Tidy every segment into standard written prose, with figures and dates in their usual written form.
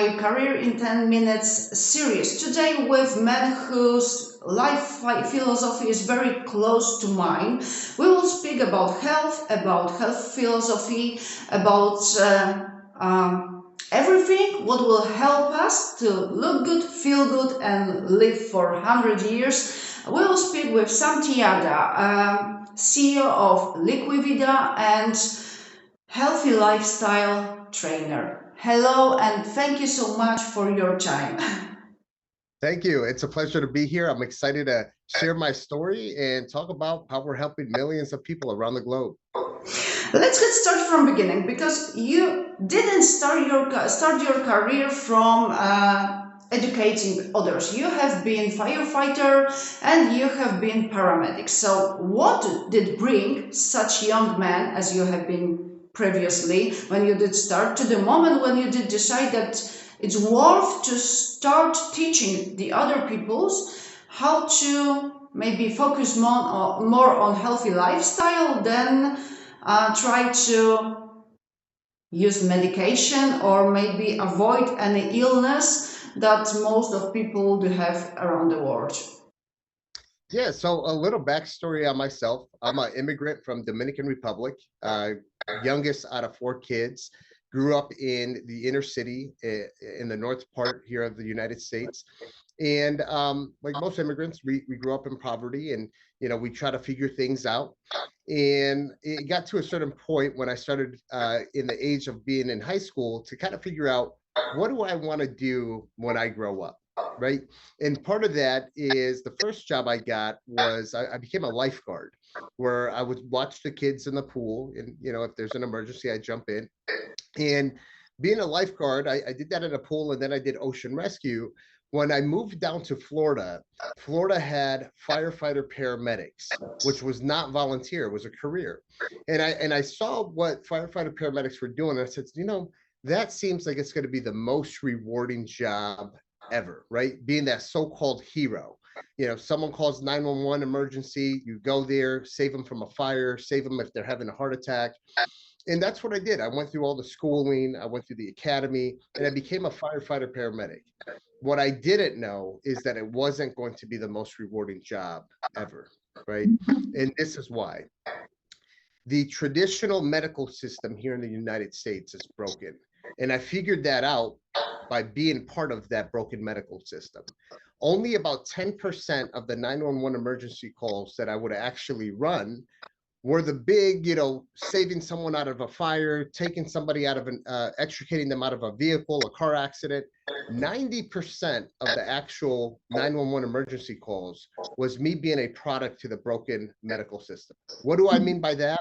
my Career in 10 Minutes series. Today with men whose life philosophy is very close to mine. We will speak about health philosophy, about everything what will help us to look good, feel good, and live for 100 years. We will speak with Sam Tejada, CEO of Liquivida and healthy lifestyle trainer. Hello, and thank you so much for your time. Thank you. It's a pleasure to be here. I'm excited to share my story and talk about how we're helping millions of people around the globe. Let's get started from beginning, because you didn't start your career from educating others. You have been firefighter and you have been paramedic. So what did bring such young men as you have been previously when you did start, to the moment when you did decide that it's worth to start teaching the other peoples how to maybe focus more on healthy lifestyle than try to use medication or maybe avoid any illness that most of people do have around the world? Yeah, so a little backstory on myself. I'm an immigrant from Dominican Republic, youngest out of 4 kids. Grew up in the inner city in the north part here of the United States. And like most immigrants, we grew up in poverty, and we try to figure things out. And it got to a certain point when I started in the age of being in high school to kind of figure out, what do I want to do when I grow up, right? And part of that is, the first job I got was I became a lifeguard, where I would watch the kids in the pool, and if there's an emergency, I jump in. And being a lifeguard, I did that in a pool, and then I did ocean rescue. When I moved down to Florida, Florida had firefighter paramedics, which was not volunteer, it was a career. And I saw what firefighter paramedics were doing, and I said, that seems like it's going to be the most rewarding job ever, right? Being that so-called hero. Someone calls 911 emergency, you go there, save them from a fire, save them if they're having a heart attack. And that's what I did. I went through all the schooling, I went through the academy, and I became a firefighter paramedic. What I didn't know is that it wasn't going to be the most rewarding job ever, right? And this is why. The traditional medical system here in the United States is broken. And I figured that out by being part of that broken medical system. Only about 10% of the 911 emergency calls that I would actually run were the big, saving someone out of a fire, taking somebody out of extricating them out of a vehicle, a car accident. 90% of the actual 911 emergency calls was me being a product to the broken medical system. What do I mean by that?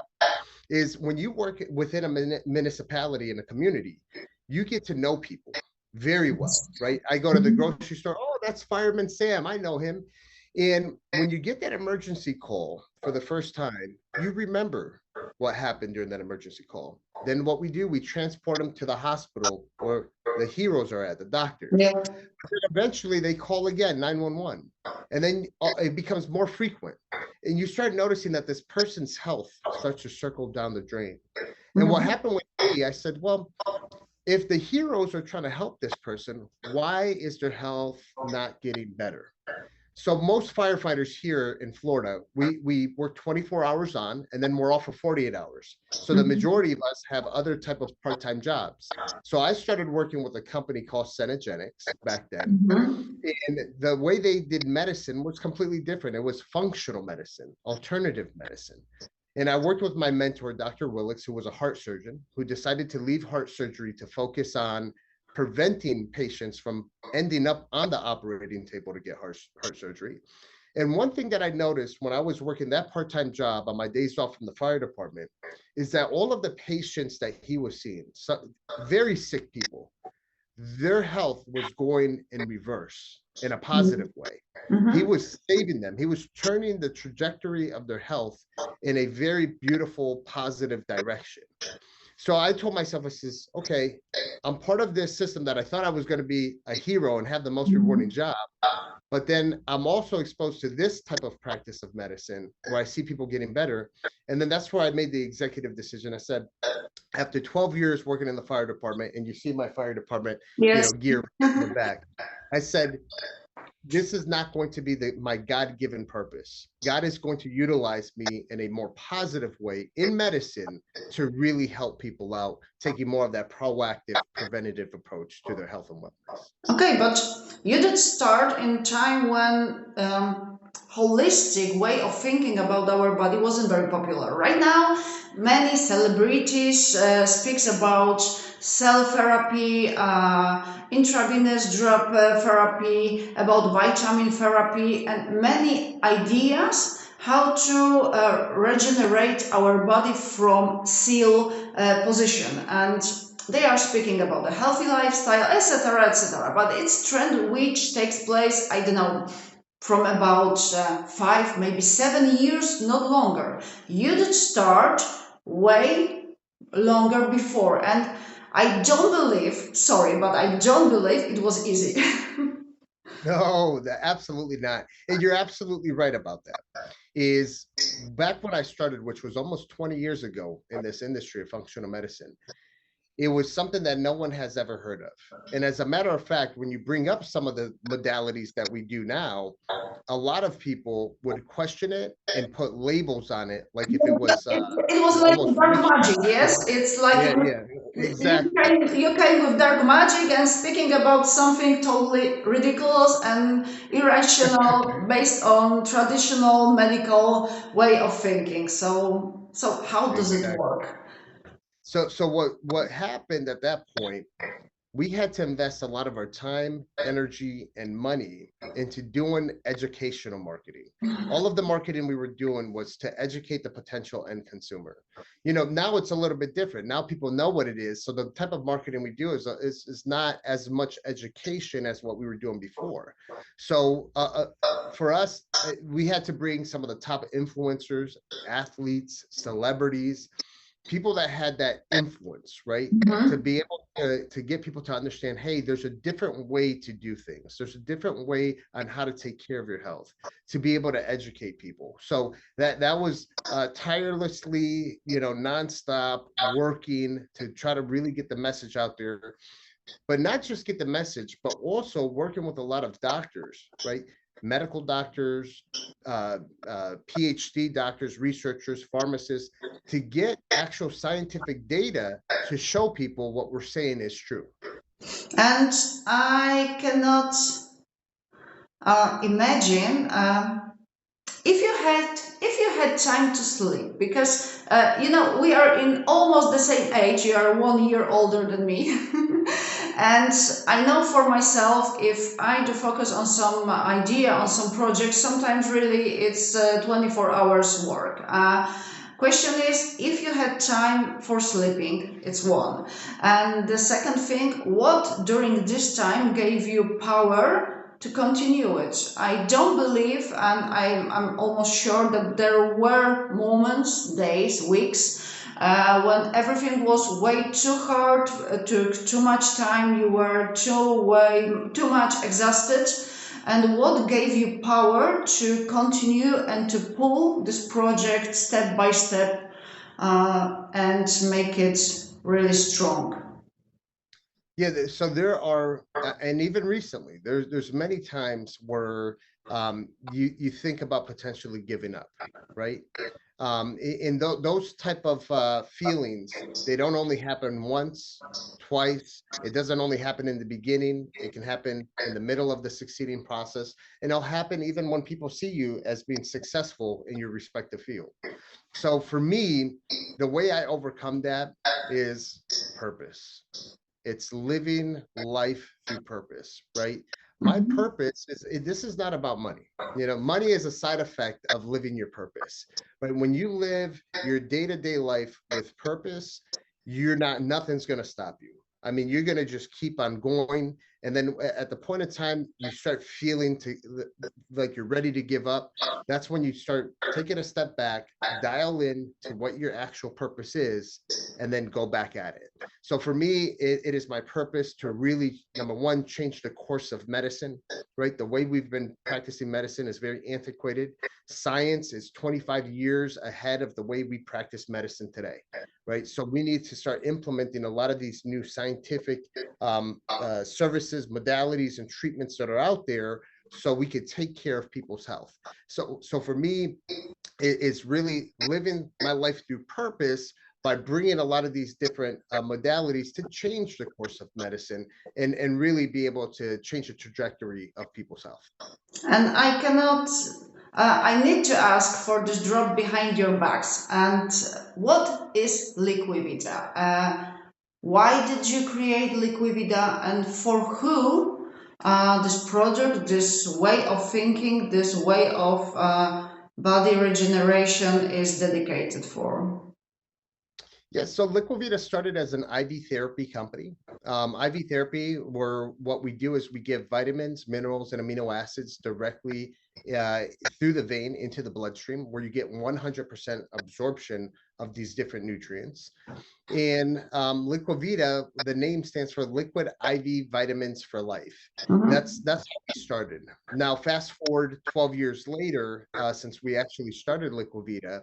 Is when you work within a municipality in a community, you get to know people very well, right? I go to the grocery store, oh, that's Fireman Sam, I know him. And when you get that emergency call for the first time, you remember what happened during that emergency call. Then what we do, we transport them to the hospital where the heroes are at, the doctors. Yeah. Then eventually they call again, 911. And then it becomes more frequent. And you start noticing that this person's health starts to circle down the drain. And what happened with me, I said, well, if the heroes are trying to help this person, why is their health not getting better? So most firefighters here in Florida, we work 24 hours on, and then we're off for 48 hours. So the majority of us have other type of part-time jobs. So I started working with a company called Centogenics back then. And the way they did medicine was completely different. It was functional medicine, alternative medicine. And I worked with my mentor, Dr. Willix, who was a heart surgeon, who decided to leave heart surgery to focus on preventing patients from ending up on the operating table to get heart surgery. And one thing that I noticed when I was working that part-time job on my days off from the fire department is that all of the patients that he was seeing, very sick people, their health was going in reverse in a positive way. He was saving them. He was turning the trajectory of their health in a very beautiful, positive direction. So I told myself, I says, okay, I'm part of this system that I thought I was going to be a hero and have the most rewarding job. But then I'm also exposed to this type of practice of medicine where I see people getting better. And then that's where I made the executive decision. I said, after 12 years working in the fire department, and you see my fire department, Yes. gear in the back, I said, this is not going to be my God-given purpose. God is going to utilize me in a more positive way in medicine to really help people out, taking more of that proactive, preventative approach to their health and wellness. Okay, but you did start in time when holistic way of thinking about our body wasn't very popular. Right now, many celebrities speaks about cell therapy, intravenous drop therapy, about vitamin therapy, and many ideas how to regenerate our body from seal position. And they are speaking about a healthy lifestyle, etc., etc. But it's trend which takes place, I don't know, from about 5, maybe 7 years, not longer. You did start way longer before, and I don't believe, sorry, but I don't believe it was easy. No, absolutely not. And you're absolutely right about that. Is back when I started, which was almost 20 years ago in this industry of functional medicine, it was something that no one has ever heard of. And as a matter of fact, when you bring up some of the modalities that we do now, a lot of people would question it and put labels on it, like if it was It was like almost dark witch magic, hunt. yes? It's like Yeah, exactly. you came with dark magic and speaking about something totally ridiculous and irrational based on traditional medical way of thinking. So how does it Exactly. work? So what happened at that point, we had to invest a lot of our time, energy, and money into doing educational marketing. All of the marketing we were doing was to educate the potential end consumer. Now it's a little bit different. Now people know what it is. So the type of marketing we do is not as much education as what we were doing before. So for us, we had to bring some of the top influencers, athletes, celebrities, people that had that influence, right? To Mhm. be able to get people to understand, hey, there's a different way to do things. There's a different way on how to take care of your health, to be able to educate people. So that was tirelessly, nonstop working to try to really get the message out there, but not just get the message, but also working with a lot of doctors, right? Medical doctors, PhD doctors, researchers, pharmacists, to get actual scientific data to show people what we're saying is true. And I cannot imagine if you had time to sleep, because we are in almost the same age. You are 1 year older than me. And I know for myself, if I do focus on some idea, on some project, sometimes really it's 24 hours work. Question is, if you had time for sleeping, it's one. And the second thing, what during this time gave you power to continue it? I don't believe, and I'm almost sure that there were moments, days, weeks, when everything was way too hard, took too much time, you were too much exhausted. And what gave you power to continue and to pull this project step by step and make it really strong? Yeah, so there are, and even recently, there's many times where you think about potentially giving up, right? Those type of feelings, they don't only happen once, twice. It doesn't only happen in the beginning. It can happen in the middle of the succeeding process, and it'll happen even when people see you as being successful in your respective field. So for me, the way I overcome that is purpose. It's living life through purpose, right? My Mhm. purpose this is not about money. Money is a side effect of living your purpose. But when you live your day-to-day life with purpose, nothing's going to stop you. I mean, you're going to just keep on going. And then at the point of time you start feeling like you're ready to give up, that's when you start taking a step back, dial in to what your actual purpose is, and then go back at it. So for me, it is my purpose to really, number one, change the course of medicine, right? The way we've been practicing medicine is very antiquated. Science is 25 years ahead of the way we practice medicine today, right? So we need to start implementing a lot of these new scientific services, modalities, and treatments that are out there so we could take care of people's health. So for me, it's really living my life through purpose by bringing a lot of these different modalities to change the course of medicine and really be able to change the trajectory of people's health. And I cannot, I need to ask for this drop behind your backs. And what is Liquivida? Why did you create Liquivida and for who this project, this way of thinking, this way of body regeneration is dedicated for? Yeah, so Liquivita started as an IV therapy company. IV therapy, where what we do is we give vitamins, minerals, and amino acids directly uh, through the vein into the bloodstream, where you get 100% absorption of these different nutrients. And Liquivita, the name stands for Liquid IV Vitamins for Life. Mhm. That's how we started. Now, fast forward 12 years later, since we actually started Liquivita,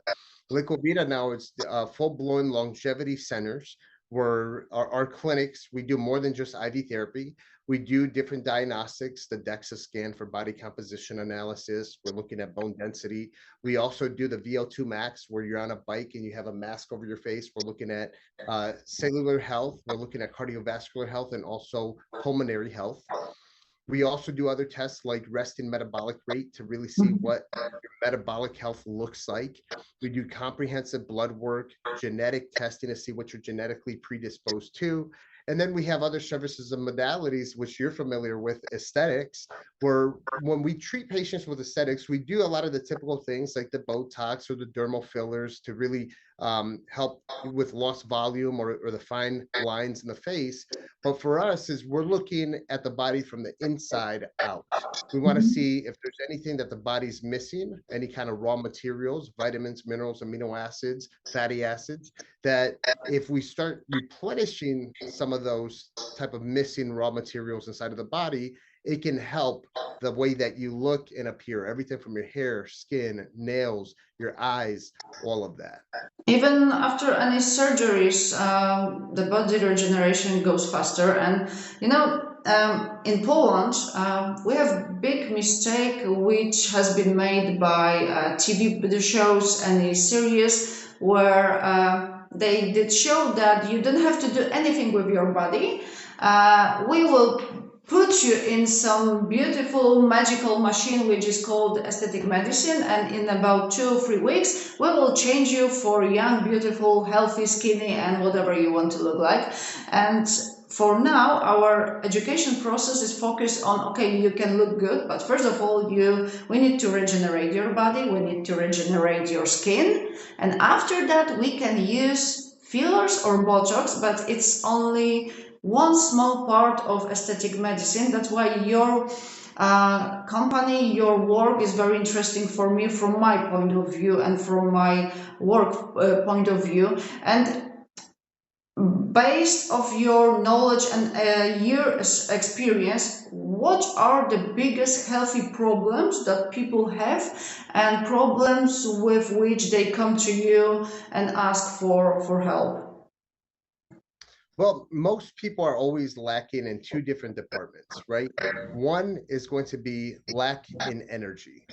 Liquivita now it's full-blown longevity centers where our clinics, we do more than just IV therapy. We do different diagnostics, the DEXA scan for body composition analysis. We're looking at bone density. We also do the VO2 max where you're on a bike and you have a mask over your face. We're looking at cellular health. We're looking at cardiovascular health and also pulmonary health. We also do other tests like resting metabolic rate to really see what your metabolic health looks like. We do comprehensive blood work, genetic testing to see what you're genetically predisposed to. And then we have other services and modalities, which you're familiar with, aesthetics, where when we treat patients with aesthetics, we do a lot of the typical things like the Botox or the dermal fillers to really help with lost volume or the fine lines in the face. But for us, is we're looking at the body from the inside out. We want to see if there's anything that the body's missing, any kind of raw materials, vitamins, minerals, amino acids, fatty acids, that if we start replenishing some of those type of missing raw materials inside of the body, it can help the way that you look and appear, everything from your hair, skin, nails, your eyes, all of that. Even after any surgeries, the body regeneration goes faster. And in Poland, we have big mistake which has been made by TV shows and a series where they did show that you don't have to do anything with your body. We will put you in some beautiful magical machine which is called aesthetic medicine, and in about 2 or 3 weeks we will change you for young, beautiful, healthy, skinny, and whatever you want to look like. And for now our education process is focused on, okay, you can look good, but first of all we need to regenerate your body, we need to regenerate your skin, and after that we can use fillers or botox, but it's only one small part of aesthetic medicine. That's why your company, your work is very interesting for me from my point of view and from my work point of view. And based of your knowledge and years experience, what are the biggest healthy problems that people have and problems with which they come to you and ask for help? Well, most people are always lacking in two different departments, right? One is going to be lack in energy.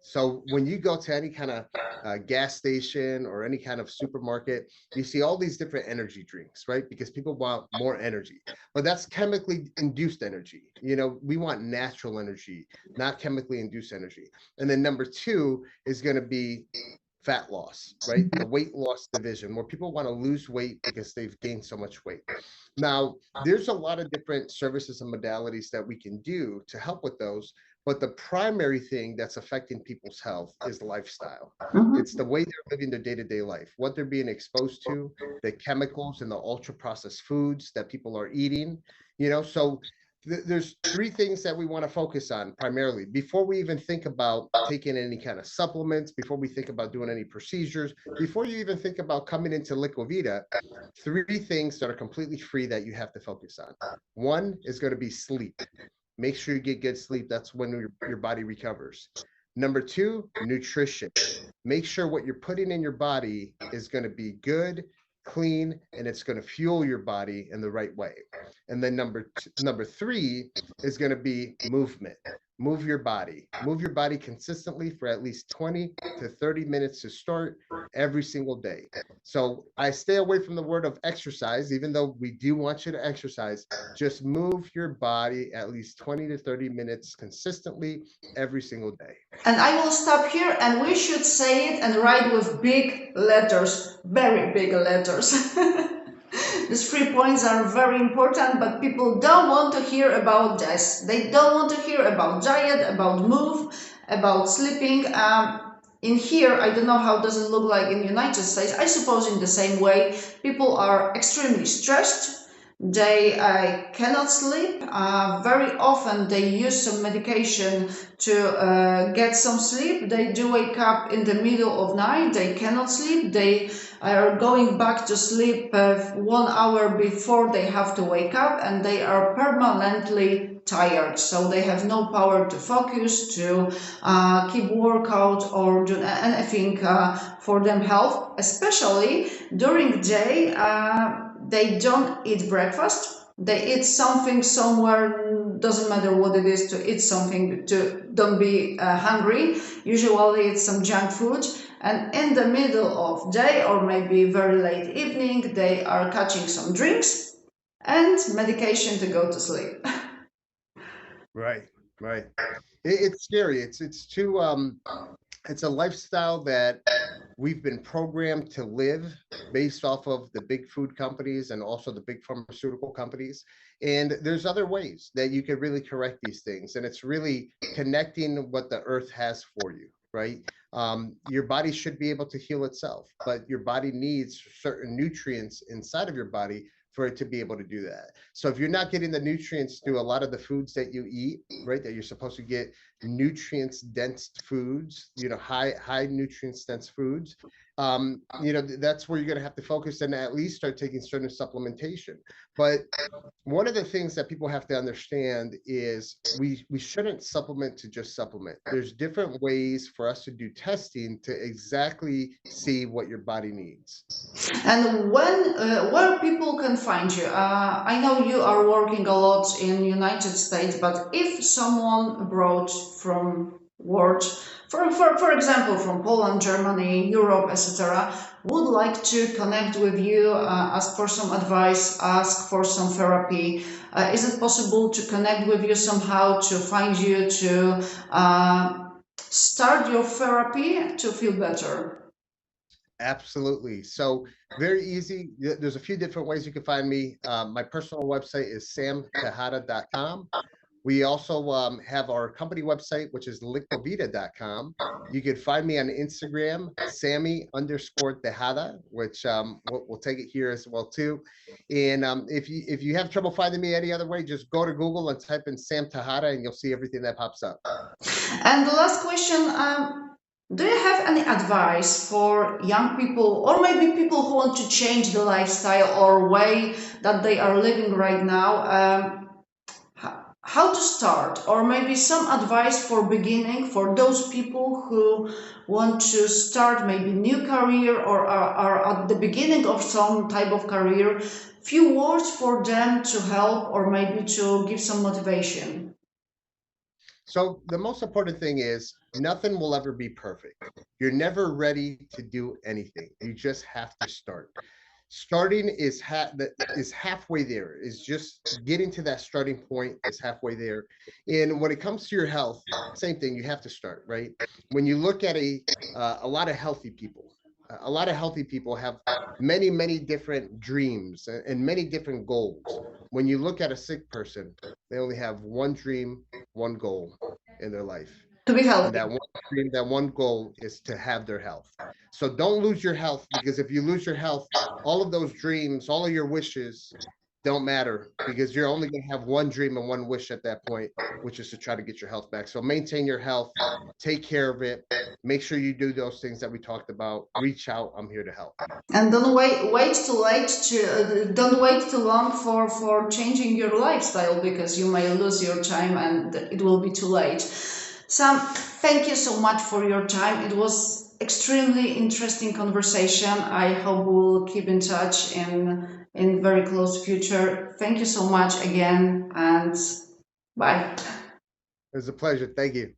So when you go to any kind of gas station or any kind of supermarket, you see all these different energy drinks, right? Because people want more energy, but that's chemically induced energy. We want natural energy, not chemically induced energy. And then number two is going to be fat loss, right? The weight loss division, where people want to lose weight because they've gained so much weight. Now, there's a lot of different services and modalities that we can do to help with those. But the primary thing that's affecting people's health is lifestyle. It's the way they're living their day-to-day life, what they're being exposed to, the chemicals and the ultra processed foods that people are eating. So there's three things that we want to focus on primarily before we even think about taking any kind of supplements, before we think about doing any procedures, before you even think about coming into Liquivida. Three things that are completely free that you have to focus on. One is going to be sleep. Make sure you get good sleep. That's when your body recovers. Number two, nutrition. Make sure what you're putting in your body is going to be good, clean, and it's going to fuel your body in the right way. And then number three is going to be movement. Move your body. Move your body consistently for at least 20 to 30 minutes to start every single day. So I stay away from the word of exercise, even though we do want you to exercise. Just move your body at least 20 to 30 minutes consistently every single day. And I will stop here, and we should say it and write with big letters, very big letters. These 3 points are very important, but people don't want to hear about this. They don't want to hear about diet, about move, about sleeping. In here, I don't know how does it look like in the United States. I suppose in the same way, people are extremely stressed. They cannot sleep. Very often they use some medication to get some sleep. They do wake up in the middle of night. They cannot sleep. They are going back to sleep 1 hour before they have to wake up, and they are permanently tired. So they have no power to focus, to keep workout or do anything for them health, especially during day. They don't eat breakfast. They eat something somewhere, doesn't matter what it is, to eat something to don't be hungry. Usually it's some junk food. And in the middle of day or maybe very late evening, they are catching some drinks and medication to go to sleep. Right, right. It's scary. It's a lifestyle that we've been programmed to live based off of the big food companies and also the big pharmaceutical companies. And there's other ways that you can really correct these things. And it's really connecting what the earth has for you, right? Your body should be able to heal itself, but your body needs certain nutrients inside of your body for it to be able to do that. So if you're not getting the nutrients through a lot of the foods that you eat, right, that you're supposed to get nutrients dense foods, high nutrients dense foods, that's where you're going to have to focus and at least start taking certain supplementation. But one of the things that people have to understand is we shouldn't supplement to just supplement. There's different ways for us to do testing to exactly see what your body needs. And where people can find you? I know you are working a lot in United States, but if someone abroad from world, for example, from Poland, Germany, Europe, etc., would like to connect with you, ask for some advice, ask for some therapy, is it possible to connect with you somehow, to find you, to start your therapy to feel better? Absolutely. So very easy. There's a few different ways you can find me. My personal website is samtejada.com. We also have our company website, which is liquivida.com. You can find me on Instagram, Sammy_Tejada, which we'll take it here as well too. And if you have trouble finding me any other way, just go to Google and type in Sam Tejada, and you'll see everything that pops up. And the last question, do you have any advice for young people or maybe people who want to change the lifestyle or way that they are living right now? How to start, or maybe some advice for beginning for those people who want to start maybe new career or are at the beginning of some type of career. Few words for them to help or maybe to give some motivation. So the most important thing is nothing will ever be perfect. You're never ready to do anything. You just have to start. Starting is halfway there. Is just getting to that starting point is halfway there. And when it comes to your health, same thing. You have to start, right? When you look at a lot of healthy people, a lot of healthy people have many different dreams and many different goals. When you look at a sick person, they only have one dream, one goal in their life. To be And healthy. that one dream, that one goal is to have their health. So don't lose your health, because if you lose your health, all of those dreams, all of your wishes don't matter, because you're only going to have one dream and one wish at that point, which is to try to get your health back. So maintain your health, take care of it, make sure you do those things that we talked about, reach out. I'm here to help. And don't wait too long for changing your lifestyle, because you may lose your time and it will be too late. Sam, thank you so much for your time. It was extremely interesting conversation. I hope we'll keep in touch in very close future. Thank you so much again, and bye. It was a pleasure. Thank you.